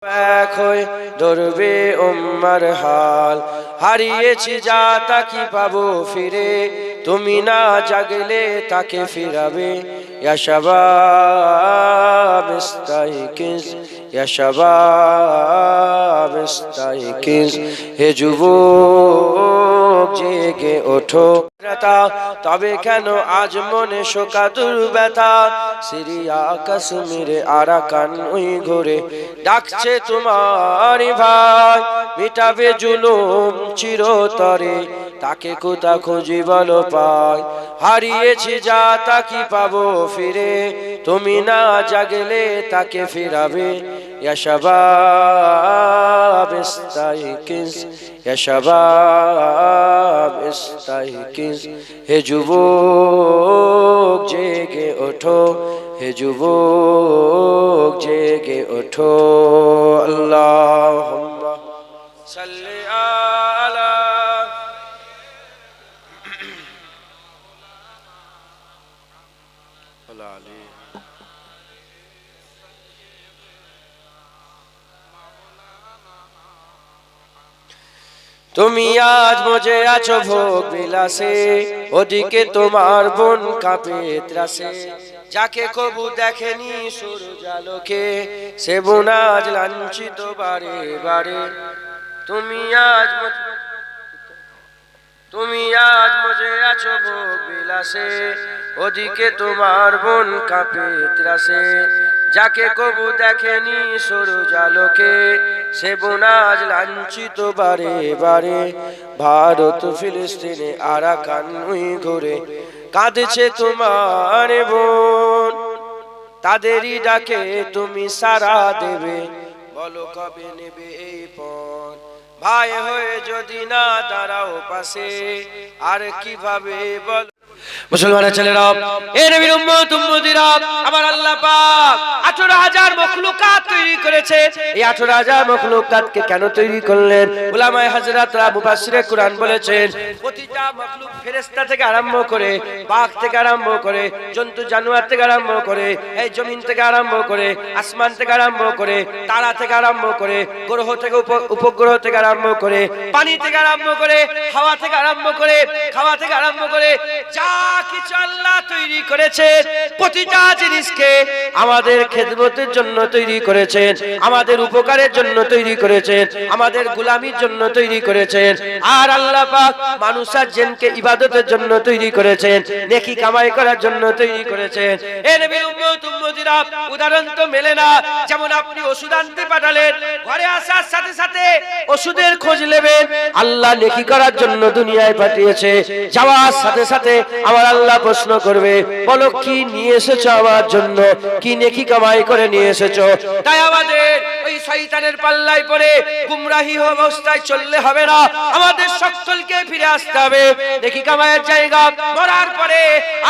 এক হয়ে ধরবে উম্মার হাল, হারিয়েছি যা তা কি পাবো ফিরে, তুমি না জাগলে তাকে ফিরাবে। ইয়া শাবাব ইস্তাইকিজ, ইয়া শাবাব ইস্তাইকিজ, হে যুবক জেগে ওঠো। তবে কেন আজ মনে শোকাতুর ব্যথা, সিরিয়া কাশ্মীরে আরাকান ওই ঘুরে ডাকছে তোমার ভাই, মিটাবে জুলুম চিরতরে, তাকে কোথা খুঁজি বলো পাই, হারিয়েছি যা তা কি পাবো ফিরে, তুমি না জাগলে তাকে ফিরাবে। ইয়া শাবাব ইস্তাইকিজ, ইয়া শাবাব ইস্তাইকিজ, হে যুবক জেগে ওঠো, হে যুবক জেগে ওঠো। আল্লাহুম্মা সাল্লি আলা আলী। তুমি আজ মজে আছো ভোগ বিলাসে, ওদিকে তোমার বোন কাঁপে ত্রাসে, যাকে কবু দেখেনি সূর্যালোকে, সে বোন আজ লাঞ্ছিত বারে বারে। তুমি আজ মজে আছো ভোগ বিলাসে, ওদিকে তোমার বোন কাঁপে ত্রাসে, যাকে কবু দেখেনি সূর্যালোকে, সে বোন আজ লাঞ্ছিত বারে বারে। ভারত ফিলিস্তিনে আরাকান ওই ঘুরে কাঁদছে তোমার বোন, তাদেরই ডাকে তুমি সাড়া দেবে, বলো কবে নেবে এই পণ। ভাই হয়ে যদি না দাঁড়াও পাশে, আর কিভাবে বল। মুসলমানের ছেলেরা, এ নবীর উম্মত উম্মতিরা, আমার আল্লাহ পাক 18,000 মখলুকাত তৈরি করেছে। এই 18,000 মখলুকাতকে কেন তৈরি করলেন? উলামায়ে হযরতরা মুফাসসিরে কুরআন বলেছেন, প্রতিটা মখলুক ফেরেশতা থেকে আরম্ভ করে, বাঘ থেকে আরম্ভ করে, জন্তু জানোয়ার থেকে আরম্ভ করে, এই জমিন থেকে আরম্ভ করে, আসমান থেকে আরম্ভ করে, তারা থেকে আরম্ভ করে, গ্রহ থেকে উপগ্রহ থেকে আরম্ভ করে, পানি থেকে আরম্ভ করে, হাওয়া থেকে আরম্ভ করে, খাওয়া থেকে আরম্ভ করে, যা কিছু আল্লাহ তৈরি করেছেন, প্রতিটা জিনিসকে আমাদের খেদমতের জন্য তৈরি করেছেন, আমাদের উপকারের জন্য তৈরি করেছেন, আমাদের গোলামির জন্য তৈরি করেছেন। আর আল্লাহ পাক মানুষ আর জিনকে ইবাদতের জন্য তৈরি করেছেন, নেকি কামাই করার জন্য তৈরি করেছেন। এ নবীর উম্মত উম্মতিরা, উদাহরণ তো মেলে না। যেমন আপনি ওষুধ আনতে পাঠালেন, ঘরে আসার সাথে সাথে ওষুধের খোঁজ নেবেন, আল্লাহ নেকি করার জন্য দুনিয়ায় পাঠিয়েছে। যাওয়ার সাথে সাথে আমার আল্লাহ প্রশ্ন করবে, বলো কি নিয়ে এসেছো আমার জন্য, কি নেকি কামাই করে নিয়ে এসেছো। তাই আমাদের ওই শয়তানের পাল্লায় পড়ে গুমরাহি অবস্থায় চললে হবে না, আমাদের সকলকে ফিরে আসতে হবে। নেকি কামাইয়ের জায়গা মরার পরে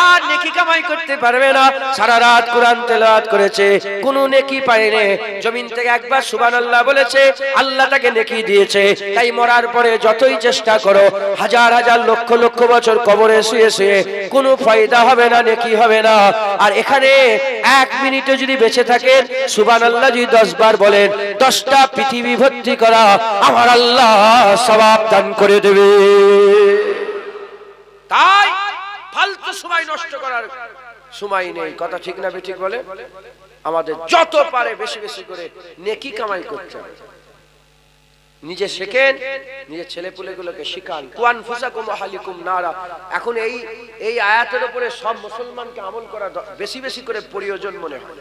আর নেকি কামাই করতে পারবে না। সারা রাত কোরআন তেলাওয়াত করেছে, কোনো নেকি পায়নি, জমিন থেকে একবার সুবহানাল্লাহ বলেছে, আল্লাহ তাকে নেকি দিয়েছে। তাই মরার পরে যতই চেষ্টা করো, হাজার হাজার লক্ষ লক্ষ বছর কবরে শুয়ে শুয়ে কোনো ফায়দা হবে না, নেকি হবে না। আর এখানে 1 মিনিটে যদি বেঁচে থাকেন, সুবহানাল্লাহ যদি 10 বার বলেন, 10টা পৃথিবী ভর্তি করা আমার আল্লাহ সওয়াব দান করে দেবে। তাই ফালতু সময় নষ্ট করার সময় নেই। কথা ঠিক না বেঠিক বলে? আমাদের যত পারে বেশি বেশি করে নেকি কামাই করতে হবে। নিজে শেখেন, নিজের ছেলেপুলেগুলোকে শিখান। কুয়ান ফুসাকুম আহলিকুম নারা। এখন এই আয়াতের উপরে সব মুসলমানকে আমল করা বেশি বেশি করে প্রয়োজন মনে হয়।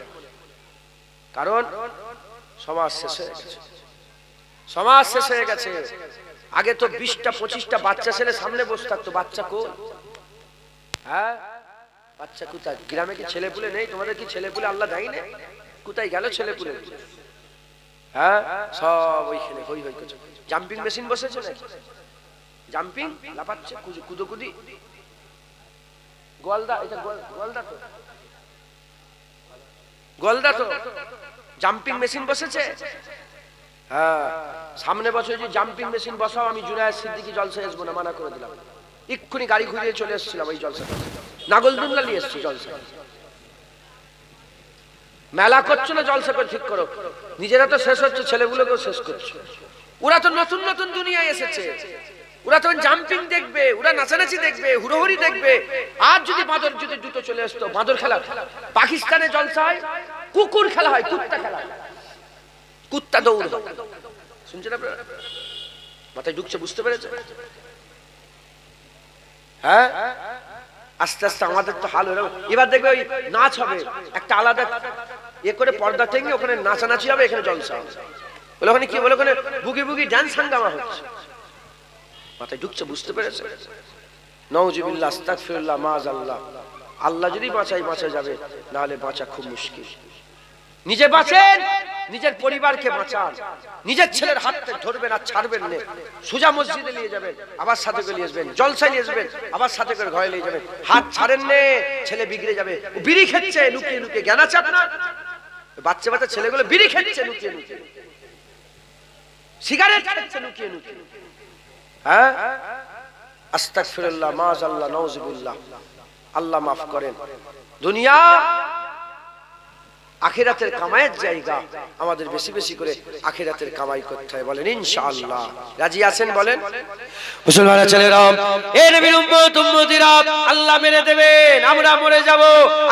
কারণ সমাজ শেষ হয়ে গেছে, সমাজ শেষ হয়ে গেছে। আগে তো 20টা 25টা বাচ্চা ছেলে সামনে বসে থাকতো, বাচ্চা কই? হ্যাঁ, বাচ্চা কোথায়? গ্রামে কি ছেলেপুলে নেই? তোমাদের কি ছেলেপুলে আল্লাহ দেয়নি? কোথায় গেল ছেলেপুলে? হ্যাঁ, সব ওইখানে হই হই করছে। জাম্পিং মেশিন বসেছে নাকি? জাম্পিং লাফাচ্ছে, কুদোকুদি। গোয়ালদা, এটা গোয়ালদা তো, গোয়ালদা তো জাম্পিং মেশিন বসেছে। হ্যাঁ, সামনে বছর যদি জাম্পিং মেশিন বসাও, আমি জুনায়েদ সিদ্দিকী জলসায় আসবো না, মানা করে দিলাম। এক্ষুনি গাড়ি ঘুরিয়ে চলে এসেছিলাম এই জলসায়, নাগলদুল্লা নিয়ে এসেছি জলসায়। মেলা করছো না জলসা করে ঠিক করো, নিজেরা তো শেষ হচ্ছে, ছেলেগুলোকেও শেষ করছো। ওরা তো নতুন নতুন দুনিয়ায় এসেছে, ওরা তো জাম্পিং দেখবে, ওরা নাচানাচি দেখবে, হুড়োহুড়ি দেখবে। আর যদি বাঁদর যদি দুটো চলে আসতো, বাঁদর খেলা, পাকিস্তানে জলসা হয়, কুকুর খেলা হয়, কুত্তা খেলা, কুত্তা দৌড়। শুনছেন আপনারা? মাথায় ঢুকছে, বুঝতে পেরেছে? হ্যাঁ, আস্তে আস্তে আমাদের তো হাল হলো। এবার দেখবে ওই নাচ হবে, একটা আলাদা এ করে পর্দা টেঙ্গে ওখানে নাচানাচি হবে, এখানে জলসা হবে। বলে ওখানে কি বলে, ওখানে বুগি বুগি ডান্স হাঙ্গামা হচ্ছে। মাথায় ঢুকছে, বুঝতে পেরেছে? নাউজুবিল্লাহ, আস্তাগফিরুল্লাহ, মাআযাল্লাহ। আল্লাহ যদি বাঁচাই বাঁচা যাবে, না হলে বাঁচা খুব মুশকিল। নিজে বাঁচেন, নিজের পরিবারকে বাঁচান, নিজের ছেলের হাত ধরবেন আর ছাড়বেন না। সোজা মসজিদে নিয়ে যাবেন, আবার সাথে করে নিয়ে আসবেন, জলসায় নিয়ে আসবেন, আবার সাথে করে ঘরে নিয়ে যাবেন। হাত ছাড়েন না, ছেলে বিগড়ে যাবে। বিড়ি খেচ্ছে লুকিয়ে লুকিয়ে, জ্ঞান আছে আপনার? বাচ্চা বাচ্চা ছেলেগুলো বিড়ি খেচ্ছে লুকিয়ে লুকিয়ে, সিগারেট খাচ্ছে লুকিয়ে লুকিয়ে। হ্যাঁ, আস্তাগফিরুল্লাহ, মাআযাল্লাহ, নাউজুবিল্লাহ। আল্লাহ মাফ করেন। দুনিয়া আখিরাতের কামাইয়ের জায়গা, আমাদের বেশি বেশি করে আখিরাতের কামাই করতে হয়। বলেন ইনশাআল্লাহ। রাজি আছেন? বলেন। মুসলমান ছেলেরা, এ নবীর উম্মত উম্মতিরা, আল্লাহ মেরে দেবেন, আমরা মরে যাব।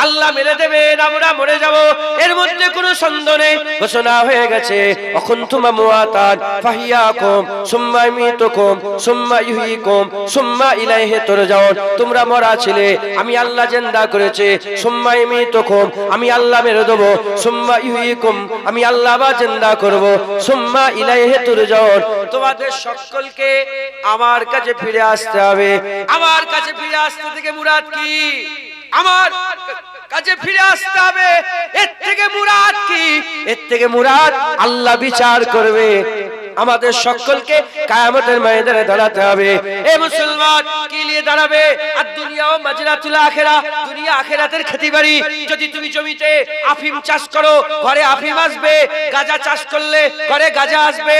আল্লাহ মেরে দেবেন, আমরা মরে যাব, এর মধ্যে কোনো সন্দেহ নেই। ঘোষণা হয়ে গেছে, অকুনতুম আমওয়াতান ফাহিয়াকুম সুম্মা ইউমীতুকুম সুম্মা ইহয়িকুম সুম্মা ইলাইহি তুরজাউন। তোমরা মরা ছিলে, আমি আল্লাহ জিন্দা করেছি। সুম্মা ইউমীতুকুম, আমি আল্লাহ মেরে দেব। সুম্মা ইহয়িকুম, আমি আল্লাহ আবার জিন্দা করব। সুম্মা ইলাইহি তুরজাউন। তোমাদের সকলকে আমার কাছে ফিরে আসতে হবে। আমার কাছে ফিরে আসতে থেকে মুরাদ কি? আমার কাছে ফিরে আসতে হবে, এর থেকে মুরাদ কি? এর থেকে মুরাদ আল্লাহ বিচার করবে, আমাদের সকলকে কিয়ামতের ময়দানে দাঁড়াতে হবে। এ মুসলমান, কি নিয়ে দাঁড়াবে? আর দুনিয়াও মাজরাতুল আখিরা, দুনিয়া আখিরাতের খেতিবাড়ি। যদি তুমি জমিতে আফিম চাষ করো, ঘরে আফিম আসবে। গাঁজা চাষ করলে ঘরে গাঁজা আসবে।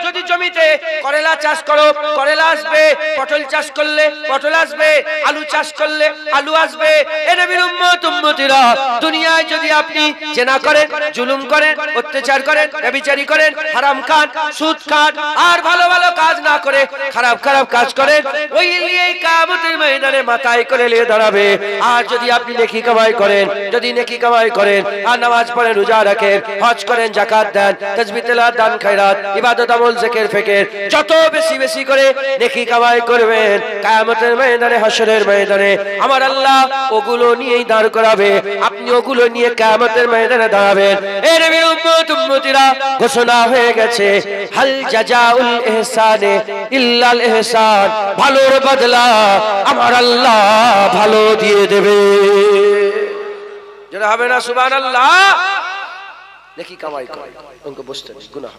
যদি জমিতে করেলা চাষ করো, করেলা আসবে। পটল চাষ করলে পটল আসবে। আলু চাষ করলে আলু আসবে। এ নবীর উম্মত উম্মতিরা, দুনিয়ায় যদি আপনি জেনা করেন, জুলুম করেন, অত্যাচার করেন, ব্যভিচারী করেন, হারাম খান, সুদ খান, আর ভালো ভালো কাজ না করে খারাপ খারাপ কাজ করেন, ওই নিয়েই কিয়ামতের ময়দানে মাথায় করে নিয়ে দাঁড়াবে। আর যদি আপনি নেকি কামাই করেন, যদি নেকি কামাই করেন, আর নামাজ পড়েন, রোজা রাখেন, হজ করেন, যাকাত দেন, তাসবিহ তেলাওয়াত, দান খয়রাত, ইবাদত আমল, জিকির ফিকির, যত বেশি বেশি করে নেকি কামাই করবেন, কিয়ামতের ময়দানে, হাসরের ময়দানে আমার আল্লাহ ওগুলো নিয়েই দাঁড় করাবে। আপনি ওগুলো নিয়ে কিয়ামতের ময়দানে দাঁড়াবেন। এ নবীর উম্মত উম্মতিরা, ঘোষণা হয়ে গেছে, হাল জাযাউল ইহসানে ইল্লাল ইহসান। ভালোর বদলা আমার আল্লাহ ভালো দিয়ে দেবে। যারা হবে না সুবহানাল্লাহ, নেকি কামাই করে উনকে বুঝতে নেই, গুনাহ।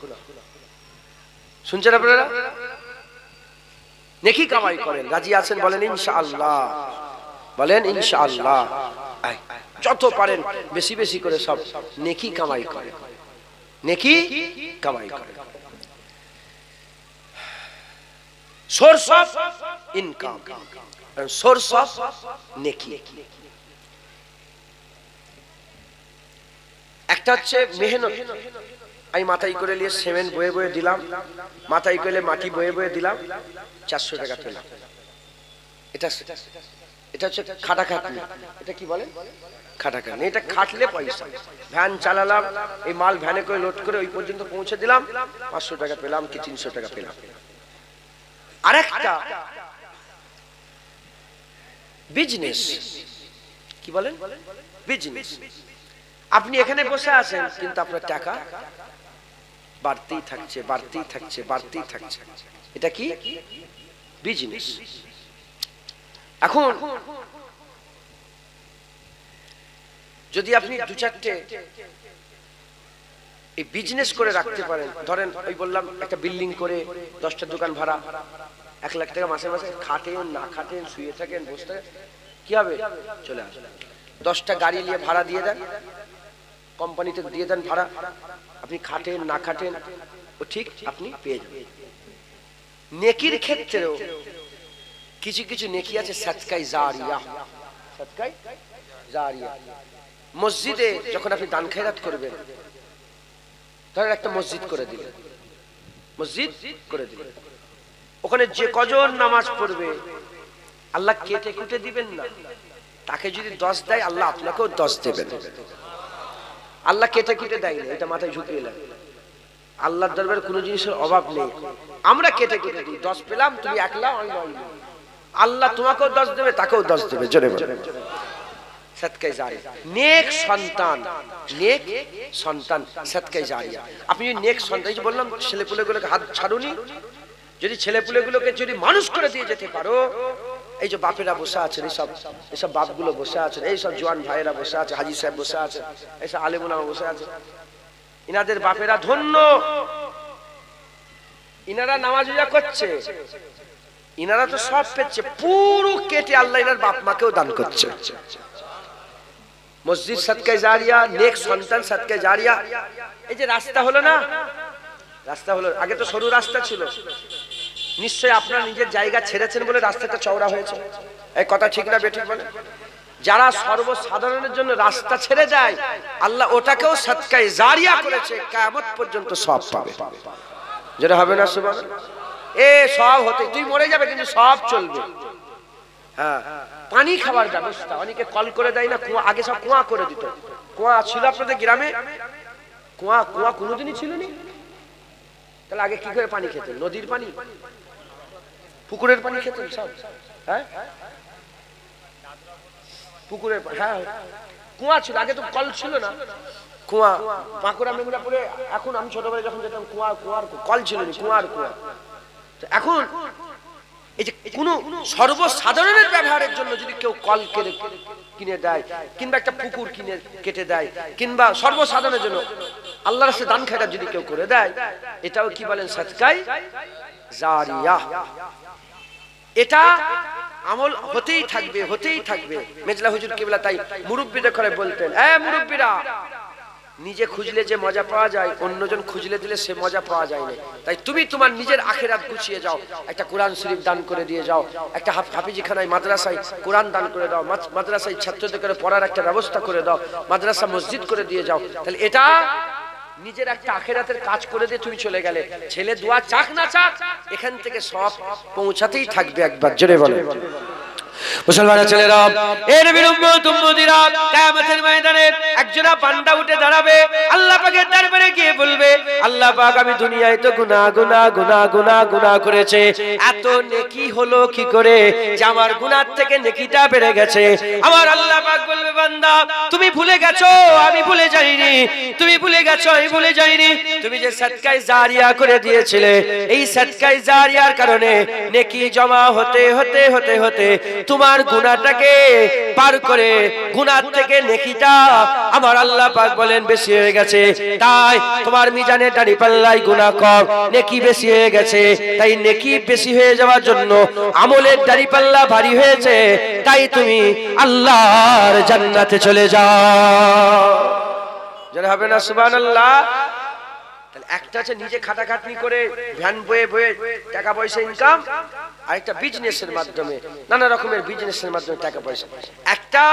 শুনছেন আপনারা? নেকি কামাই করেন, রাজি আছেন? বলেন ইনশাআল্লাহ, বলেন ইনশাআল্লাহ। যত পারেন বেশি বেশি করে সব নেকি কামাই করে, নেকি কামাই করে। Source of income, source of নেকি। একটা হচ্ছে মেহনত। আমি মাথায় করে নিয়ে সিমেন্ট বয়ে বয়ে দিলাম, মাথায় করে মাটি বয়ে বয়ে দিলাম, 400 টাকা পেলাম। এটা এটা হচ্ছে খাটাখাটনি। এটা কি বলে? খাটাখাটনি। এটা খাটলে পয়সা। ভ্যান চালালাম, এই মাল ভ্যানে করে লোড করে ওই পর্যন্ত পৌঁছে দিলাম, 500 টাকা পেলাম কি 300 টাকা পেলাম। আরেকটা বিজনেস। কি বলেন? বিজনেস। আপনি এখানে বসে আছেন, কিন্তু আপনার টাকা বাড়তেই থাকছে, বাড়তেই থাকছে, বাড়তেই থাকছে। এটা কি? বিজনেস। এখন যদি আপনি দু চারটে এই বিজনেস করে রাখতে পারেন, ধরেন ওই বললাম একটা বিল্ডিং করে 10টা দোকান ভাড়া, 1 লাখ টাকা মাসে মাসে খাটেন না খাটেন, শুয়ে থাকেন, বসে থাকেন, কি হবে? চলে আসবে। 10টা গাড়ি নিয়ে ভাড়া দিয়ে দেন, কোম্পানিতে দিয়ে দেন ভাড়া, আপনি খাটেন না খাটেন ও ঠিক আপনি পেয়ে যাবেন। নেকির ক্ষেত্রেও কিছু কিছু নেকি আছে, সাদকায়ে জারিয়া। সাদকায়ে জারিয়া মসজিদে যখন আপনি দান খেরাত করবেন, ধরেন একটা মসজিদ করে দিলেন, মসজিদ করে দিলেন, ওখানে যে কজন নামাজ পড়বে আল্লাহ কেটে কুটে দিবেন না। তাকে যদি 10 দেয় আল্লাহ আপনাকেও 10 দেবেন। আল্লাহ কেটে কুটে দেয় না, এটা মাথায় ঝুঁকিয়ে লাগে। আল্লাহর দরবারে কোনো জিনিসের অভাব নেই, আমরা কেটে কুটে দিই। 10 পেলাম, তুমি 1 লাও, আমি 9 লাও। আল্লাহ তোমাকেও 10 দেবে, তাকেও 10 দেবে। জোরে বলে সাদকায়ে জারিয়া, নেক সন্তান, নেক সন্তান সাদকায়ে জারিয়া। আপনি যদি নেক সন্তান, যে বললাম ছেলেপুলেগুলোকে হাত ছাড়ুনি, যদি ছেলেপুলেগুলোকে যদি মানুষ করে দিয়ে যেতে পারো, এই যে বাপেরা বসে আছেন, এইসব বাপগুলো বসে আছেন, এইসব জওয়ান ভাইয়েরা বসে আছে, হাজী সাহেব বসে আছে, এইসব আলেম ওলামা বসে আছে, ইনাদের বাপেরা ধন্য। ইনারা নামাজ রোজা করছে, ইনারা তো সব পেচ্ছে, পুরো কেটে আল্লাহ ইনার বাপ মাকেও দান করছে। মসজিদ সাদকায়ে জারিয়া, নেক সন্তান সাদকায়ে জারিয়া। এই যে রাস্তা হলো না, রাস্তা হলো, আগে তো সরু রাস্তা ছিল, নিশ্চয়ই আপনার নিজের জায়গা ছেড়েছেন বলে রাস্তাটা চওড়া হয়েছে। এই কথা ঠিক না বেঠিক বলে? যারা সর্বসাধারণের জন্য রাস্তা ছেড়ে যায়, আল্লাহ ওটাকেও সাদকায়ে জারিয়া করেছে, কিয়ামত পর্যন্ত সব পাবে। যেটা হবে না সুবহানাল্লাহ, এ সব হতে, তুই মরে যাবে কিন্তু সব চলবে। হ্যাঁ, পানি খাবার ব্যবস্থা অনেকে কল করে দেয় না, কুয়া, আগে সব কুয়া করে দিত। কুয়া ছিল আপনাদের গ্রামে? কুয়া কুয়া কোনোদিনই ছিল না। তাহলে আগে কি করে পানি খেতেন? নদীর পানি, পুকুরের পানি খেতেন সব? হ্যাঁ, পুকুরের, হ্যাঁ, কুয়া ছিল আগে, তো কল ছিল না। কুয়া বাঁকুড়া মেঘুরা পরে, এখন আমি ছোটবেলায় যখন যেতাম, কুয়া, কুয়ার কল ছিল না, কুয়ার কুয়া। এখন এই যে কোন সর্বসাধারণের ব্যবহারের জন্য যদি কেউ কল কিনে দেয়, কিংবা একটা পুকুর কিনে কেটে দেয়, কিংবা সর্বসাধারণের জন্য আল্লাহর রাস্তায় দান খেরাত যদি কেউ করে দেয়, এটাও কি বলেন? সাদকায়ে জারিয়া। এটা আমল হতেই থাকবে, হতেই থাকবে। মেজলা হুজুর কিবলা তাই মুরব্বিদের করে বলতেন, এ মুরব্বিরা, নিজে খুঁজলে যে মজা পাওয়া যায়, অন্যজন খুঁজলে দিলে সে মজা পাওয়া যায় না। তাই তুমি তোমার নিজের আখিরাত গুছিয়ে যাও, একটা কোরআন শরীফ দান করে দিয়ে যাও, একটা হাফিজিখানায় মাদ্রাসায় কোরআন দান করে দাও, মাদ্রাসায় ছাত্রদের করে পড়ার একটা ব্যবস্থা করে দাও, মাদ্রাসা মসজিদ করে দিয়ে যাও। তাহলে এটা নিজের একটা আখিরাতের কাজ করে দিয়ে তুমি চলে গেলে, ছেলে দোয়া চাক না চাক, এখান থেকে সব পৌঁছাতেই থাকবে। একবার জোরে বলে মুসলমানের ছেলেরা, এর বিরুম্মত উম্মতিরা, কিয়ামতের ময়দানে একজোড়া পান্ডা উঠে দাঁড়াবে, আল্লাহ পাকের দরবারে গিয়ে বলবে, আল্লাহ পাক, আমি দুনিয়ায় তো গুনাহ করেছে, এত নেকি হলো কি করে যে আমার গুনাহ থেকে নেকিটা বেড়ে গেছে? আমার আল্লাহ পাক বলবে, বান্দা, তুমি ভুলে গেছো, আমি ভুলে যাইনি, তুমি ভুলে গেছো, আমি ভুলে যাইনি। তুমি যে সাদকায়ে জারিয়া করে দিয়েছিলে, এই সাদকায়ে জারিয়ার কারণে নেকি জমা হতে হতে হতে হতে তোমার গুনাহটাকে পার করে, গুনাহ থেকে নেকিটা আমার আল্লাহ পাক বলেন বেশি হয়ে গেছে। তাই তোমার মিজানে দাড়ি পাল্লাই গুনাহ কম, নেকি বেশি হয়ে গেছে। তাই নেকি বেশি হয়ে যাওয়ার জন্য আমলের দাড়ি পাল্লা ভারী হয়েছে, তাই তুমি আল্লাহর জান্নাতে চলে যাও। যারা হবে না সুবহানাল্লাহ। তাহলে একটা হচ্ছে নিজে খাটাখাটনি করে ভ্যান বয়ে বয়ে টাকা পয়সা ইনকাম, আরেকটা বিজনেসের মাধ্যমে, নানা রকমের বিজনেসের মাধ্যমে টাকা পয়সা। একটা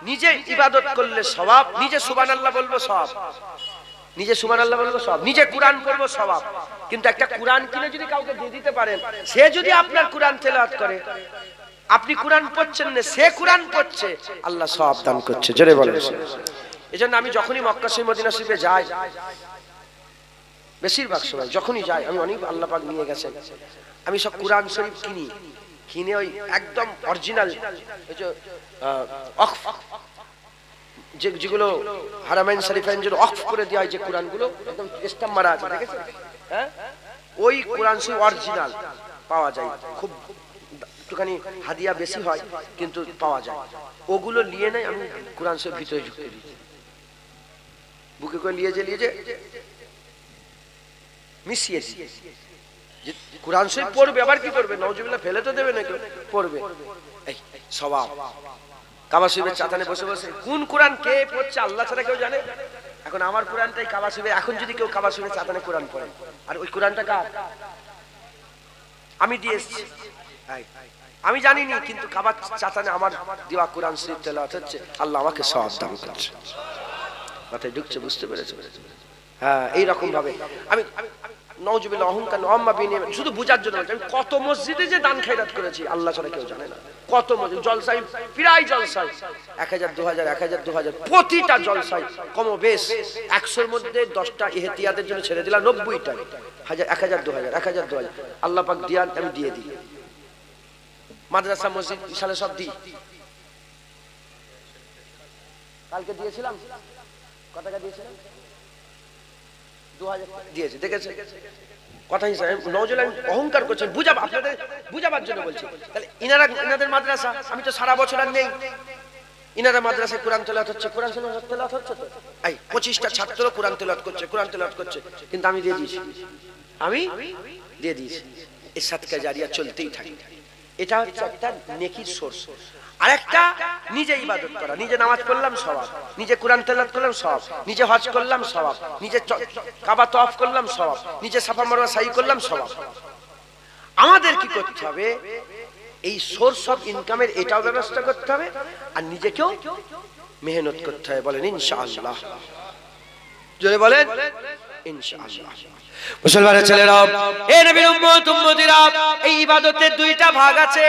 নিজে ইবাদত করলে সওয়াব, নিজে সুবহানাল্লাহ বলবো সওয়াব, নিজে সুবহানাল্লাহ বলবো সওয়াব, নিজে কোরআন পড়বো সওয়াব। কিন্তু একটা কোরআন কিনে যদি কাউকে দিয়ে দিতে পারেন, সে যদি আপনার কোরআন তেলাওয়াত করে, আপনি কোরআন পড়ছেন না, সে কোরআন পড়ছে, আল্লাহ সওয়াব দান করছে। জোরে বলেন। এজন্য আমি যখনই মক্কা শরীফ মদিনা শরীফে যাই, বেশিরভাগ সময় যখনই যাই, আমি অনেক আল্লাহ পাক নিয়ে গেছেন, আমি সব কোরআন শরীফ কিনে ওই একদম অরিজিনাল যেগুলো হারামাইন শরীফাইন যেগুলো অফ করে দেওয়া হয়, যে কোরআনগুলো একদম স্ট্যাম্প মারা আছে, দেখেছেন? হ্যাঁ, ওই কোরআন শরীফ অরিজিনাল পাওয়া যায়, খুব একটুখানি হাদিয়া বেশি হয় কিন্তু পাওয়া যায়। ওগুলো নিয়ে নেই, আমি কোরআন শরীফ ভিতরে ঢুকিয়ে দিই, বুকে করে নিয়ে যে মিশিয়ে দিই। কোরআন শরীফ পড়বে, আবার কি করবে? নাউজুবিল্লাহ, ফেলে তো দেবে না কেউ, পড়বে। এই সওয়াব। কাবা শরীফের চাতানে বসে বসে কোন কোরআন কে পড়ছে আল্লাহ ছাড়া কেউ জানে। এখন আমার কোরআনটাই কাবা শরীফে, এখন যদি কেউ কাবা শরীফের চাতানে কোরআন পড়ে, আর ওই কোরআনটা কার? আমি দিয়ে এসেছি, আমি জানিনি, কিন্তু কাবার চাতানে আমার দেওয়া কোরআন শরীফ তেলাওয়াত হচ্ছে, আল্লাহ আমাকে সওয়াব দান করছে। মাথায় ঢুকছে, বুঝতে পেরেছো? হ্যাঁ, এইরকম ভাবে আমি নওজুবিল্লাহ অহংকার আম্মা বিনে শুধু বুঝার জন্য বলছি। আমি কত মসজিদে যে দান খায়রাত করেছি আল্লাহ ছাড়া কেউ জানে না। কত মসজিদ জলসাই, প্রায় জলসাই 1000 2000 1000 2000 প্রতিটা জলসাই কম বেশ 100-র মধ্যে 10টা ইহতিয়াতের জন্য ছেড়ে দিলাম, 90টা 1000 2000 1000 2000 আল্লাহ পাক দিয়ান, আমি দিয়ে দিই। মাদ্রাসা মসজিদ বিশালে সব দিই। কালকে দিয়েছিলাম, কত টাকা দিয়েছিলাম? 2000 দিয়েছে, দেখেছে কথা হিসাবে। নওজুল আমি অহংকার করছেন, বুঝাব আপনাদের বুঝাবার জন্য বলছি। তাহলে ইনাদের মাদ্রাসা, আমি তো সারা বছর আর নেই। ইনারা মাদ্রাসায় কোরআন তেলাওয়াত হচ্ছে, কোরআন তেলাওয়াত হচ্ছে তো এই 25টা ছাত্র কোরআন তেলাওয়াত করছে, কোরআন তেলাওয়াত করছে, কিন্তু আমি দিয়ে দিয়েছি, আমি দিয়ে দিয়েছি। এই সাদকা জারিয়া চলতেই থাকে। এটা হচ্ছে একটা নেকির সোর্স। আরেকটা নিজে ইবাদত করা, নিজে নামাজ পড়লাম সওয়াব, নিজে কোরআন তেলাওয়াত করলাম সওয়াব, নিজে হজ করলাম সওয়াব, নিজে কাবা তওয়াফ করলাম সওয়াব, নিজে সাফা মারওয়া সাই করলাম সওয়াব। আমাদের কি করতে হবে? এই সোর্স অফ ইনকামের এটাও ব্যবস্থা করতে হবে, আর নিজেকেও মেহনত করতে হবে। বলেন ইনশাআল্লাহ, জোরে বলেন ইনশাআল্লাহ। মুসলমানের ছেলেরা, এ নবীর উম্মত উম্মতিরা, এই ইবাদতের দুইটা ভাগ আছে।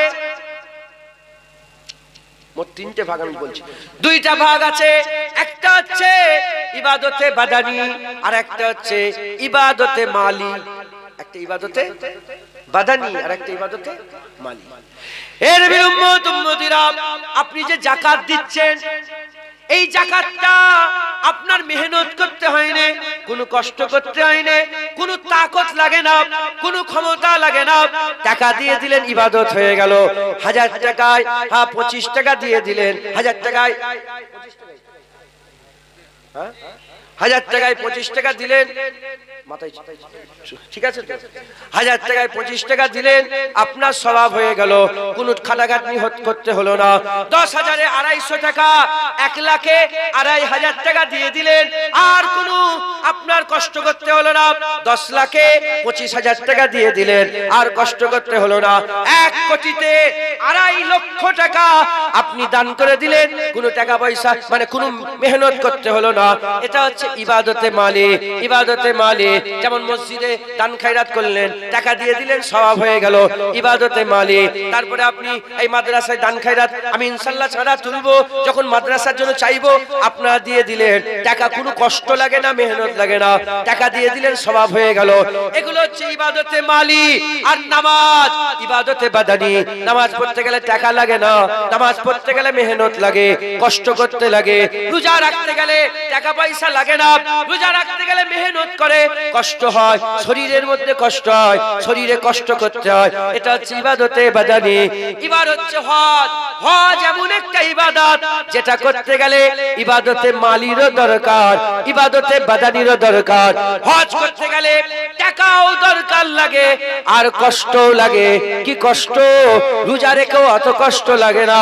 মোট 3টে ভাগ আমি বলছি, 2টা ভাগ আছে। একটা হচ্ছে ইবাদতে বাদানি, আর একটা হচ্ছে ইবাদতে মালি। একটা ইবাদতে বাদানি আর একটা ইবাদতে মালি। এ নবীর উম্মত উম্মতিরা, আপনি যে যাকাত দিচ্ছেন, এই যাকাতটা আপনার মেহনত করতে হয় না, কোনো কষ্ট করতে হয় না, কোনো তাকত লাগে না, কোনো ক্ষমতা লাগে না। টাকা দিয়ে দিলেন, ইবাদত হয়ে গেল। 1000 টাকায় 25 টাকা দিয়ে দিলেন, 1000 টাকায় 1000 টাকায় 25 টাকা দিলেন, মাথায় ঠিক আছে তো? 1000 টাকায় 25 টাকা দিলেন, আপনার সওয়াব হয়ে গেল, কোনো খাটাখাটনি করতে হলো না। 10,000-এ 250 টাকা, 1 লাখে 2500 টাকা দিয়ে দিলেন, আর কোনো আপনার কষ্ট করতে হলো না। 10 লাখে 25,000 টাকা দিয়ে দিলেন, আর কষ্ট করতে হলো না। 1 কোটিতে 2.5 লক্ষ টাকা আপনি দান করে দিলেন, কোনো টাকা পয়সা মানে কোনো মেহনত করতে হলো না। এটা হচ্ছে ইবাদতে মালি। ইবাদতে মালি যেমন মসজিদে দান খায়রাত করলেন, টাকা দিয়ে দিলেন, সওয়াব হয়ে গেল, ইবাদতে মালি। তারপরে আপনি এই মাদ্রাসায় দান খায়রাত আমি ইনশাআল্লাহ ছাড়া তুলবো, যখন মাদ্রাসার জন্য চাইবো আপনারা দিয়ে দিলেন, টাকা কোনো কষ্ট লাগে না, মেহনত লাগে না, টাকা দিয়ে দিলেন, সওয়াব হয়ে গেল। এগুলো হচ্ছে ইবাদতে মালি। আর নামাজ ইবাদতে বাদানি। নামাজ পড়তে গেলে টাকা লাগে না, নামাজ পড়তে গেলে মেহনত লাগে, কষ্ট করতে লাগে। রোজা রাখতে গেলে টাকা পয়সা লাগে না, রোজা রাখতে গেলে মেহনত করে, কষ্ট হয়, শরীরের মধ্যে কষ্ট হয়, শরীরে কষ্ট করতে হয়। এটা হচ্ছে ইবাদতে বাদানি। এবার হচ্ছে হজ। হজ এমন একটা ইবাদত যেটা করতে গেলে ইবাদতে মালিরও দরকার, ইবাদতে বাদানিরও দরকার। হজ করতে গেলে টাকাও দরকার লাগে, আর কষ্টও লাগে। কি কষ্ট! রোজা রেখেও অত কষ্ট লাগে না,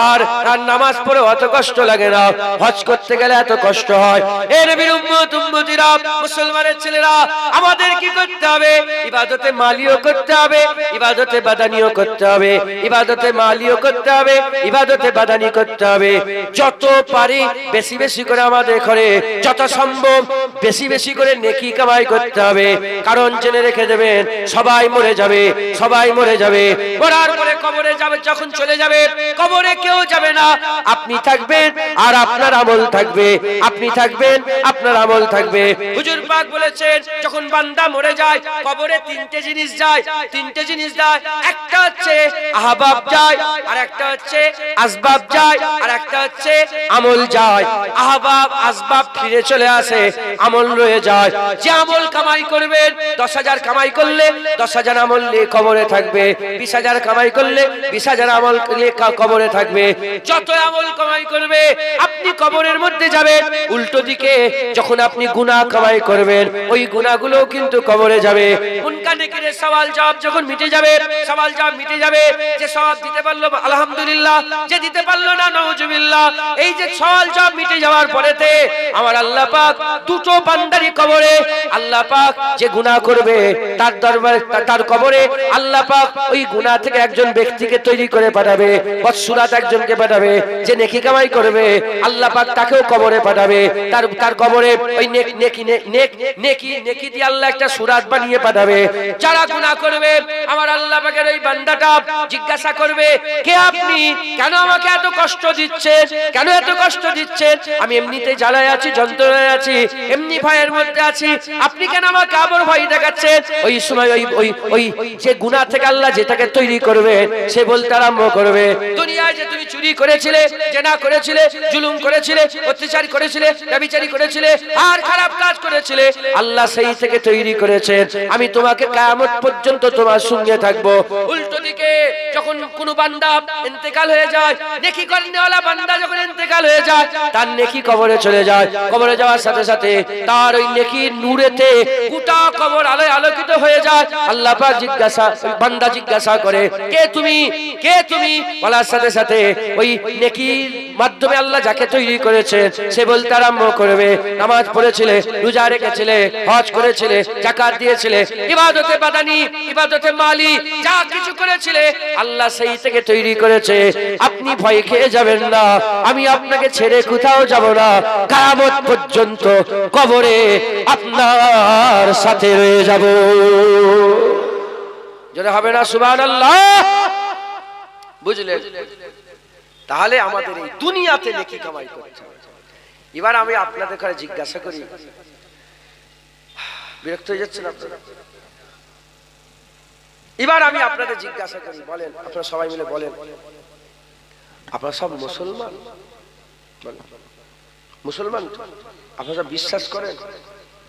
আর নামাজ পড়েও অত কষ্ট লাগে না। হজ করতে গেলে এত কষ্ট হয়। এ নবীর উম্মত উম্মতিরা, মুসলমানের ছেলেরা, আমাদের কি করতে হবে? ইবাদতে মালিও করতে হবে, ইবাদতে বাদানিও করতে হবে। ইবাদতে মালিও করতে হবে, ইবাদতে বাদানি করতে হবে। যত পারি বেশি বেশি করে আমাদের ঘরে যত সম্ভব বেশি বেশি করে নেকি কামাই করতে হবে। কারণ জেনে রেখে দেবেন, সবাই মরে যাবে, সবাই মরে যাবে। মরার পরে কবরে যাবে, যখন চলে যাবে, কবরে কেউ যাবে না, আপনি থাকবেন আর আপনার আমল থাকবে, আপনি থাকবেন আপনার আমল থাকবে। হুজুর পাক বলেছেন, যখন বান্দা মরে যায় কবরে 3টে জিনিস যায়, 3টে জিনিস যায়। একটা হচ্ছে আহবাব যায়, আর একটা হচ্ছে আসবাব যায়, আর একটা হচ্ছে আমল যায়। আহবাব আসবাব ফিরে চলে আসে, আমল রয়ে যায়। যে আমল কামাই করবেন, 10,000 কামাই করলে 10,000 আমল নিয়ে কবরে থাকবে, 20,000 কামাই করলে 20,000 আমল নিয়ে কবরে থাকবে। যত আমল কামাই করবে আপনি কবরের মধ্যে যাবেন, উল্টো দিকে যখন আপনি গুনাহ কামাই করবেন, ওই গুনাহগুলো কিন্তু কবরে যাবে। উনকা নেকির সওয়াল জবাব যখন মিটে যাবে, সওয়াল জবাব মিটে যাবে, যে সওয়াব দিতে পারলো আলহামদুলিল্লাহ, যে দিতে পারলো না নাউজুবিল্লাহ। এই যে সওয়াল জবাব মিটে যাওয়ার পরেতে আমার আল্লাহ পাক দুটো বান্দার তারই কবরে আল্লাহ পাক যে গুনাহ করবে তার দরবারে তার কবরে আল্লাহ পাক ওই গুনাহ থেকে একজন ব্যক্তিকে তৈরি করে পাঠাবে, বদসুরাত একজনকে পাঠাবে যে নেকি কামাই করবে, আল্লাহ পাক তাকেও কবরে পাঠাবে। তার কবরে ওই নেকি দিয়ে আল্লাহ একটা সুরাত বানিয়ে পাঠাবে। যারা গুনাহ করবে আমার আল্লাহ পাকের ওই বান্দাটা জিজ্ঞাসা করবে, কে আপনি? কেন আমাকে এত কষ্ট দিচ্ছেন? কেন এত কষ্ট দিচ্ছেন? আমি এমনিতে জ্বালায় আছি, যন্ত্রণায় আছি, এমনি ভয়ের মধ্যে আছি, আপনি কেন আমাকে আবার ভয় দেখাচ্ছেন? ওই সময় ওই যে গুনাহ থেকে আল্লাহ যেটাকে তৈরি করবে সে বলতে আরম্ভ করবে, দুনিয়ায় যে তুমি চুরি করেছিলে, জেনা করেছিলে, জুলুম করেছিলে, অত্যাচার করেছিলে, ব্যভিচারী করেছিলে আর খারাপ কাজ করেছিলে, আল্লাহ সেই থেকে তৈরি করেছেন। আমি তোমাকে কিয়ামত পর্যন্ত তোমার সঙ্গে থাকবো। উল্টো দিকে যখন কোন বান্দা ইন্তেকাল হয়ে যায়, নেকি করনেওয়ালা বান্দা যখন ইন্তেকাল হয়ে যায়, তার নেকি কবরে চলে যায়। কবরে যাওয়ার সাথে সাথে তার ওই নেকির নূরেতে গোটা কবর আলোয় আলোকিত হয়ে যায়। আল্লাহ পাক বান্দা জিজ্ঞাসা করে, কে তুমি? কে তুমি? বলার সাথে সাথে ওই নেকির মাধ্যমে আল্লাহ যাকে তৈরি করেছেন সে বলতে আরম্ভ করবে, নামাজ পড়েছিলে, রোজা রেখেছিলে, হজ করেছিলে, যাকাত দিয়েছিলে, ইবাদতে বাদানি, ইবাদতে মালি যা কিছু করেছিলে আল্লাহ সেই থেকে তৈরি করেছে। আপনি ভয় খেয়ে যাবেন না, আমি আপনাকে ছেড়ে কোথাও যাব না, কিয়ামত পর্যন্ত কবরে আপনার সাথে রয়ে যাব। জোরে হবে না সুবহানাল্লাহ? বুঝলেন? তাহলে আমাদের এই দুনিয়াতে নেকি কামাই করতে হবে। এবার আমি আপনাদের কাছে জিজ্ঞাসা করি, বিরক্ত হয়ে যাচ্ছেন আপনারা? এবার আমি আপনাদের জিজ্ঞাসা করি, বলেন, আপনারা সবাই মিলে বলেন, আপনারা সব মুসলমান? মুসলমান তো? আপনারা সব বিশ্বাস করেন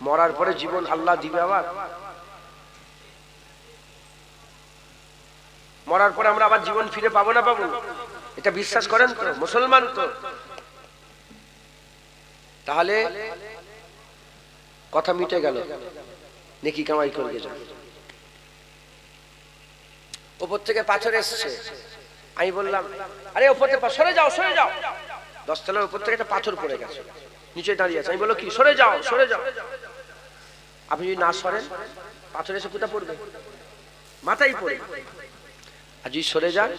মরার পরে জীবন আল্লাহ দিবে? আবার মরার পরে আমরা আবার জীবন ফিরে পাবো না পাবো? এটা বিশ্বাস করেন তো? মুসলমান তো? তাহলে কথা মিটে গেল, নেকি কামাই করে যান। উপর থেকে পাথর এসছে, আমি বললাম, আরে উপর থেকে সরে যাও, সরে যাও। 10 তলার উপর থেকে একটা পাথর পড়ে গেছে, নিচে দাঁড়িয়ে আছে। আমি বললো, কি? সরে যাও, সরে যাও। আপনি যদি না সরেন, পাথর এসে কোথা পড়বে? মাথায় পড়বে। আর যদি সরে যান,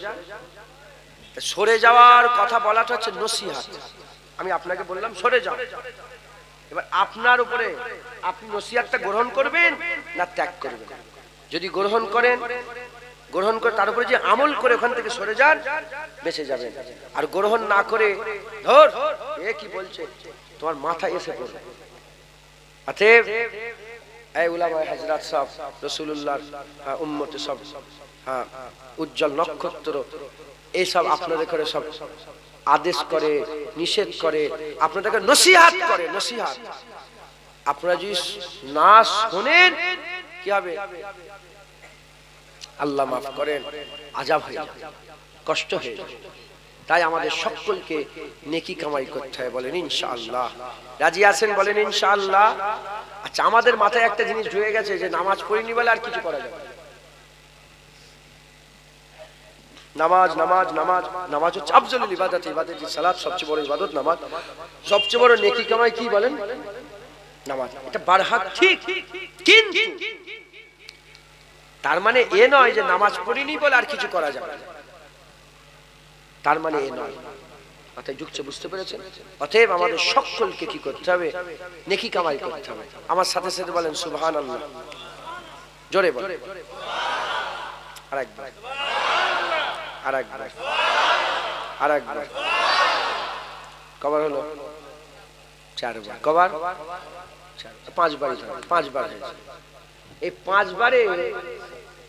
সরে যাওয়ার কথা বলাটা হচ্ছে নসিহত। আমি আপনাকে বললাম সরে যাও, এবার আপনার উপরে আপনি নসিহতটা গ্রহণ করবেন না ত্যাগ করবেন। যদি গ্রহণ করেন, গ্রহণ করে তার উপরে যে আমল করে ওখান থেকে সরে যান, বেঁচে যাবেন। আর গ্রহণ না করে ধর এ কি বলছে, তোমার মাথায় এসে পড়বে। অতএব এই উলামায়ে হযরত সব রাসূলুল্লাহর উম্মতে সব উজ্জ্বল নক্ষত্র এইসব আপনাদের করে সব আদেশ করে, নিষেধ করে, আপনাদেরকে নসিহত করে। নসিহত আপনারা যদি না শোনেন কি হবে? আল্লাহ মাফ করেন, আযাব হয়ে যাবে, কষ্ট হয়ে যাবে। তাই আমাদের সকলকে নেকি কামাই করতে হয়। বলেন ইনশাআল্লাহ? রাজি আছেন? বলেন ইনশাআল্লাহ। আচ্ছা, আমাদের মাথায় একটা জিনিস ঢুকে গেছে যে নামাজ পড়িনি বলে আর কিছু করা যাবে না। নামাজ নামাজ নামাজ নামাজ হচ্ছে আফজলুল ইবাদত। ইবাদত সালাত সবচেয়ে বড় ইবাদত নামাজ। সবচেয়ে বড় নেকি কামাই কি বলেন? নামাজ। এটা বারহাক ঠিক, কিন্তু তার মানে এ নয় যে নামাজ পড়িনি বলে আর কিছু করা যাবে না। তার মানে এ নয়। অতএব যুগছে, বুঝতে পেরেছেন? অতএব আমাদের সকলকে কি করতে হবে? নেকি কামাই করতে হবে। আমার সাথে সাথে বলেন সুবহানাল্লাহ, জোরে বলেন আরেকবার, আরেকবার, আরেকবার। কবার হলো? 4 বার। কবার? 5 বারই, 5 বার হয়েছে। এই 5 বারে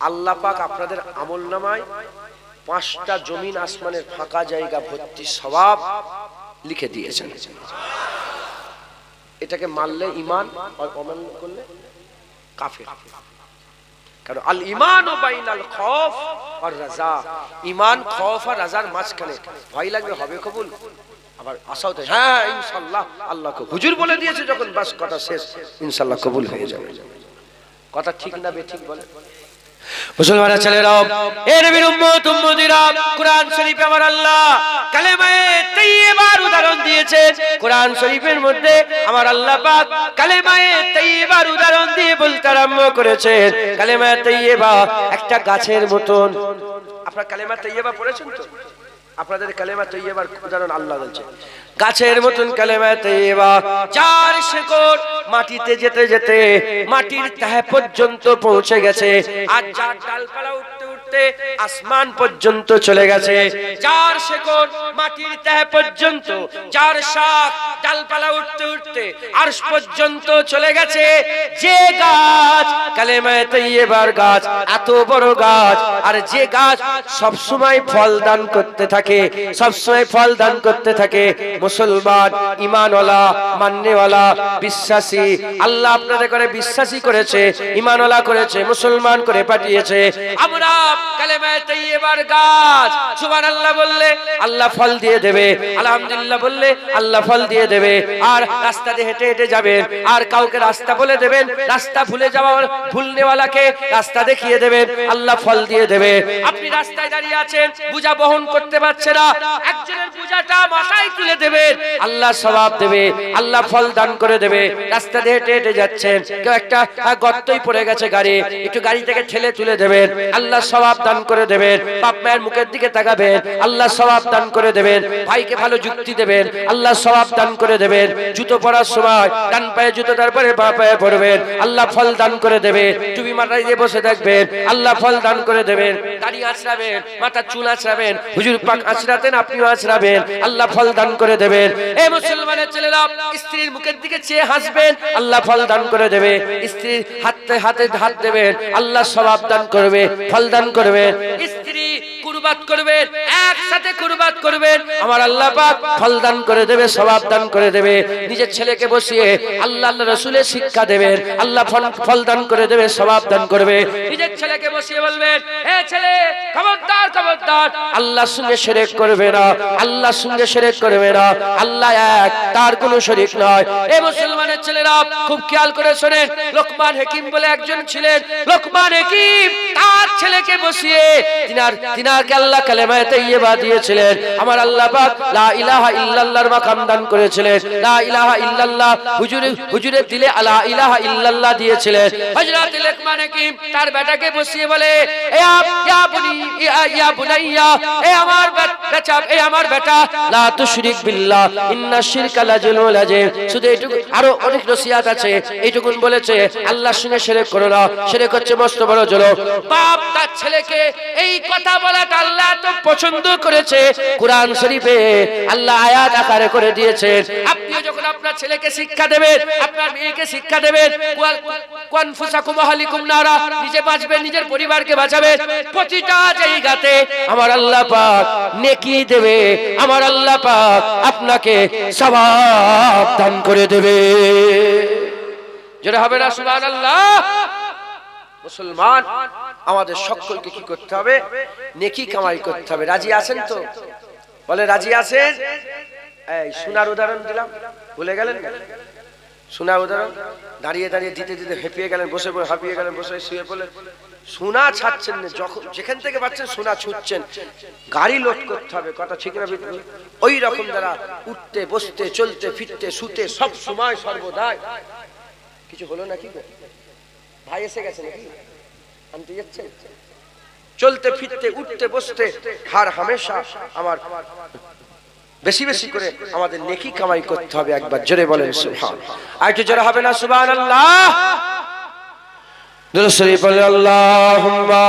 আল্লাহ পাক আপনাদের আমলনামায় 5টা জমিন আসমানের ফাঁকা জায়গা ভর্তি সওয়াব লিখে দিয়েছেন। এটাকে মানলে ঈমান আর অমান্য করলে কাফের। কারণ আল ঈমানু বাইনাল খৌফ ওয়ার রাজা। ঈমান খৌফ আর রাজার মাঝখানে। ভয় লাগবে, হবে কবুল, আবার আশাও থাকে, হ্যাঁ ইনশাআল্লাহ আল্লাহকে হুজুর বলে দিয়েছে যখন, বাস কথা শেষ, ইনশাআল্লাহ কবুল হয়ে যাবে। কথা ঠিক না বেঠিক বলে? মুসলমানের ছেলেরাও, এ নবীর উম্মত উম্মতিরা, কোরআন শরীফে আমার আল্লাহ কালেমায়ে তাইয়্যিবার উদাহরণ দিয়েছেন। কোরআন শরীফের মধ্যে আমার আল্লাহ পাক কালেমায়ে তাইয়্যিবার উদাহরণ দিয়ে বলতে আরম্ভ করেছেন। কালেমায়ে তাইয়্যিবা একটা গাছের মতন। আপনারা কালেমা তাইয়্যিবা পড়েছেন তো? আপনাদের কালেমা তাইয়্যিবার উদাহরণ আল্লাহ বলছেন, গাছের মতন কালেমা তাইয়্যিবা, যার শিকড় মাটিতে যেতে যেতে মাটির তহে পর্যন্ত পৌঁছে গেছে, আর যার ডালপালা উঠতে উঠতে আসমান পর্যন্ত চলে গেছে। যার শিকড় মাটির তহে পর্যন্ত, যার শাখ ডালপালা উঠতে উঠতে আরশ পর্যন্ত চলে গেছে। যে গাছ কালেমা তাইয়্যিবার গাছ, এত বড় গাছ, আর যে গাছ সব সময় ফল দান করতে থাকে, সব সময় ফল দান করতে থাকে। মুসলমান, ঈমানওয়ালা, মাননেওয়ালা, বিশ্বাসী, আল্লাহ আপনাদের করে বিশ্বাসী করেছে, ঈমানওয়ালা করেছে, মুসলমান করে পাঠিয়েছে। আমরা কালেমা তাইয়্যিবার গাছ, সুবহানাল্লাহ বললে আল্লাহ ফল দিয়ে দেবে, আলহামদুলিল্লাহ বললে আল্লাহ ফল দিয়ে দেবে। আর রাস্তা দিয়ে হেঁটে হেঁটে যাবেন, আর কাউকে রাস্তা বলে দেবেন, রাস্তা ভুলে যাওয়া ভুলনেওয়ালাকে রাস্তা দেখিয়ে দেবেন, আল্লাহ ফল দিয়ে দেবে। আপনি রাস্তায় দাঁড়িয়ে আছেন, বোঝা বহন করতে পারছে না, একজনের বোঝাটা মাথায় তুলে দেবেন, আল্লাহ সওয়াব দেবে, আল্লাহ ফল দান করে দেবে। রাস্তা দিয়ে হেঁটে হেঁটে যাচ্ছেন, কেউ একটা গর্তই পড়ে গেছে গাড়ি, একটু গাড়ি থেকে ঠেলে তুলে দেবেন, আল্লাহ সওয়াব দান করে দেবেন। বাপ মায়ের মুখের দিকে তাকাবেন, আল্লাহ সওয়াব দান করে দেবেন। ভাইকে ভালো যুক্তি দেবেন, আল্লাহ সওয়াব দান করে দেবেন। জুতো পরার সময় ডান পায়ে জুতো, তারপরে বাঁ পায়ে পরবেন, আল্লাহ ফল দান করে দেবে। টুপি মাথায় দিয়ে বসে থাকবেন, আল্লাহ ফল দান করে দেবেন। দাড়ি আঁচড়াবেন, মাথার চুল আঁচড়াবেন, হুজুর পাক আঁচড়াতেন, আপনিও আঁচড়াবেন, আল্লাহ ফল দান করে দেবেন। এ মুসলমানের ছেলেরা, স্ত্রীর মুখের দিকে চেয়ে হাসবেন, আল্লাহ ফল দান করে দেবে। স্ত্রীর হাতে হাতে হাত দেবেন, আল্লাহ সওয়াব দান করবে, ফল দান করবে। স্ত্রী কুরবাত করবেন, একসাথে কুরবাত করবেন, আমার আল্লাহ পাক ফল দান করে দেবে, সওয়াব দান করে দেবে। নিজের ছেলেকে বসিয়ে আল্লাহ রাসূলের শিক্ষা দেবেন, আল্লাহ ফল দান করে দেবে, সওয়াব দান করবে। নিজের ছেলেকে বসিয়ে বলবেন, হে ছেলে, খবরদার খবরদার, আল্লাহর সঙ্গে শিরক করবে না, আল্লাহর সঙ্গে শিরক করবে না, আল্লাহ এক, তার কোনো শরীক নয়। এই মুসলমানের ছেলেরা খুব খেয়াল করে শোনেন, লোকমান হাকিম বলে একজন ছিলেন। লোকমান হাকিম তার ছেলেকে বসিয়ে তিনারকে আল্লাহ কালেমা তাইয়্যিবা দিয়েছিলেন। আমার আল্লাহ পাক লা ইলাহা ইল্লাল্লাহর মাকাম দান করেছিলেন। লা ইলাহা ইল্লাল্লাহ হুজুরের দিলে লা ইলাহা ইল্লাল্লাহ দিয়েছিলেন। হযরত লোকমান হাকিম তার বেটাকে বসিয়ে বলে, ইয়া বুনাইয়া, এ আমার বেটা, লা তুশরিক বিল্লাহ, ইন্না শিরকা লাযুলুল আযীম। শুধু এইটুকু, আরো অনেক নসিহত আছে, এইটুকুন বলেছে, আল্লাহর সঙ্গে শিরক করো না, শিরক হচ্ছে মস্ত বড় জুলুম। বাপ তার ছেলেকে এই কথা বলাটা আল্লাহ তো পছন্দ করেছে, কোরআন শরীফে আল্লাহ আয়াত আকারে করে দিয়েছেন। আপনিও যখন আপনার ছেলেকে শিক্ষা দেবেন, আপনার মেয়েকে শিক্ষা দেবেন, কুনফুসাকুম আহলিকুম নারা, নিজে বাঁচবেন, নিজের পরিবারকে বাঁচাবেন, প্রতিটা জায়গাতে আমার আল্লাহ পাক নেকি দেবে, আমার আল্লাহ পাক আপনাকে সওয়াব দান করে দেবে। যেটা হবে না সুবহানাল্লাহ। মুসলমান, আমাদের সকলকে কি করতে হবে? নেকি কামাই করতে হবে। রাজি আছেন তো? বলে রাজি আছেন? এই সোনার উদাহরণ দিলাম, ভুলে গেলেন? সোনার উদাহরণ দাঁড়িয়ে দাঁড়িয়ে দিতে দিতে হেঁপিয়ে গেলেন, বসে বসে হাঁপিয়ে গেলেন, বসে শুয়ে পড়লেন। সোনা ছাড়ছেন না, যখন যেখান থেকে পাচ্ছেন সোনা ছুটছেন। গাড়ি লোড করতে হবে, কথা ঠিক না? ওই রকম যারা উঠতে বসতে চলতে ফিরতে শুতে সব সময় সর্বদাই। কিছু হলো নাকি? ভাই এসে গেছে নাকি? আনতে যাচ্ছেন? চলতে ফিরতে উঠতে বসতে হার হামেশা আমার বেশি বেশি করে আমাদের নেকি কামাই করতে হবে। একবার জোরে বলেন সুবহানাল্লাহ। আর একটু জোরে হবে না সুবহানাল্লাহ? দুরূদ শরীফ পড়ে আল্লাহুম্মা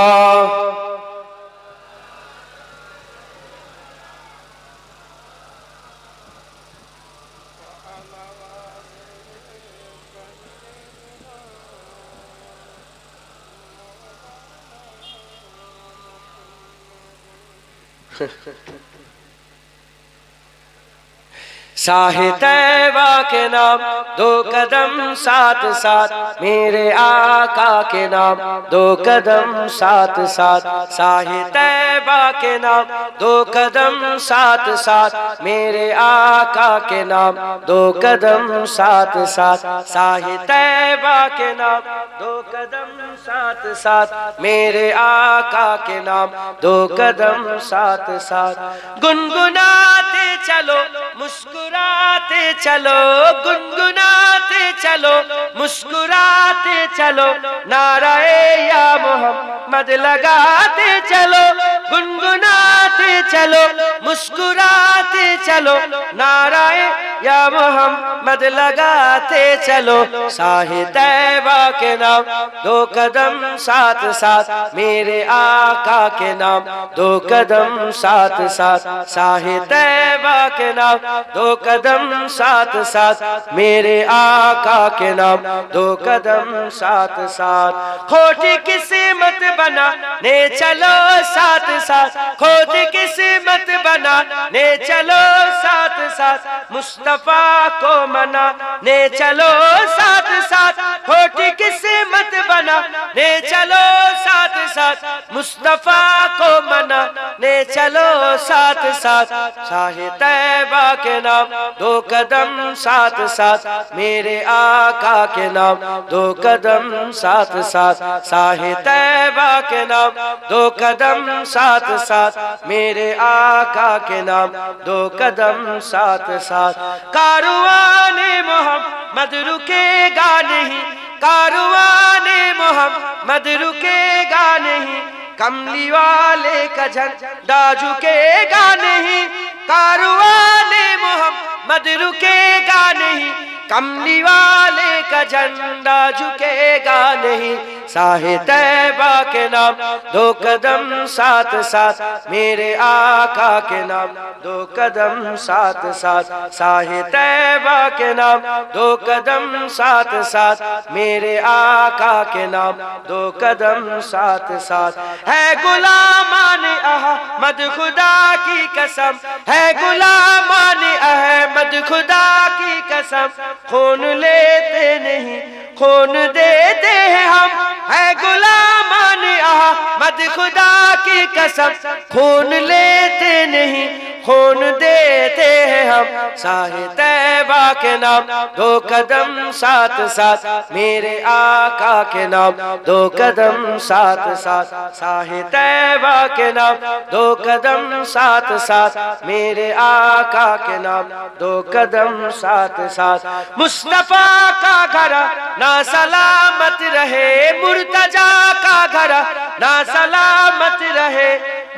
साहे तैबा के नाम दो कदम साथ साथ मेरे आका के नाम दो कदम साथ साथ साहे तैबा के नाम दो कदम साथ साथ मेरे आका के नाम दो कदम साथ साथ साहे तैबा के नाम दो कदम साथ साथ मेरे आका के नाम दो कदम साथ साथ गुनगुनाते चलो मुस्कुराते चलो गुनगुनाते चलो मुस्कुराते चलो नाराए या मोहम्मद लगाते चलो गुनगुनाते चलो मुस्कुराते चलो नाराए या मोहम्मद लगाते चलो साहे तैबा के नाम दो कदम साथ साथ मेरे आका के नाम दो कदम साथ साथ साहे तैबा के नाम दो कदम साथ साथ मेरे आका के नाम दो कदम साथ साथ खोटी किस्मत बना ने चलो साथ साथ खोटी किस्मत बना ने चलो साथ साथ मुस्तफा को मना ने चलो साथ साथ खोटी किस्मत बना ने चलो साथ साथ मुस्तफा को मना ने चलो साथ साथ साहे तैबा के नाम दो कदम साथ साथ मेरे आका के नाम दो कदम साथ साथ साहे तैबा के नाम दो कदम साथ साथ मेरे आका के नाम दो कदम साथ साथ कारवाने मोहम्मद रुकेगा नहीं कारवाने मोहम्मद रुकेगा नहीं कमली वाले का झंडा झुकेगा नहीं कारवाने मोहम्मद रुकेगा नहीं कमली वाले का झंडा झुकेगा नहीं साहे तैबा के नाम दो कदम साथ साथ मेरे आका के नाम दो कदम साथ साथ साहे तैबा के नाम दो कदम साथ साथ मेरे आका के नाम दो कदम साथ साथ है गुलामान अहमद खुदा की कसम है गुलामान अहमद खुदा की कसम खून लेते नहीं खून देते हैं हम है गुलामान अहमद खुदा की कसम खून लेते नहीं खून देते हैं हम साहे तैबा के नाम दो कदम साथ साथ मेरे आका के नाम दो कदम साथ साथ साहे तैबा के नाम दो कदम साथ साथ मेरे आका के नाम दो कदम साथ साथ मुस्तफा का घर ना सलामत रहे मुर्तजा का घर ना सलामत रहे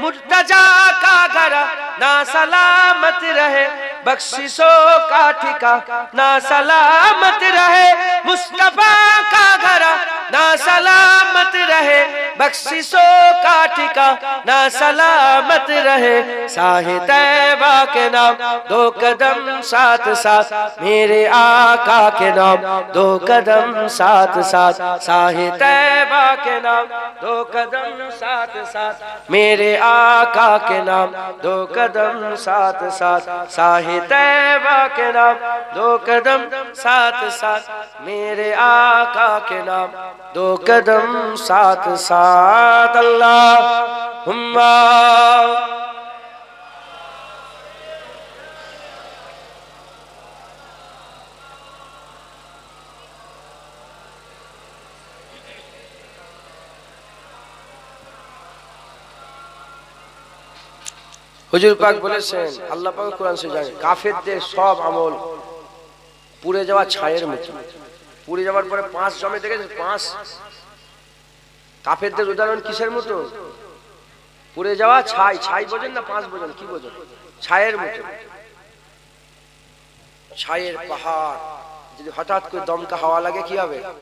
मुर्तजा का घर ना सलामत रहे बख्शिशों का ठिकाना सलामत रहे मुस्तफा का घर ना सलामत रहे बख्शिशों का ठिकाना सलामत रहे साहे तैबा के नाम दो कदम साथ साथ मेरे आका के नाम दो कदम साथ साथ साहे तैबा के नाम दो कदम साथ साथ मेरे आका के नाम दो कदम साथ साथ साहे तैबा के नाम दो कदम साथ साथ मेरे आका के नाम दो कदम साथ साथ अल्लाहुम्मा হুজুর পাক বলেছেন আল্লাহ পাক কোরআন से জানেন কাফেরদের সব আমল পুড়ে যাওয়া ছায়ের মতো পুড়ে যাওয়ার পরে পাঁচ জমে দেখেছেন পাঁচ কাফেরদের উদাহরণ কিসের মতো পুড়ে যাওয়া ছাই ছাই বোঝেন না পাঁচ বোঝেন কি বোঝেন ছায়ের মতো ছায়ের পাহাড় যদি হঠাৎ করে দমকা হাওয়া লাগে কি হবে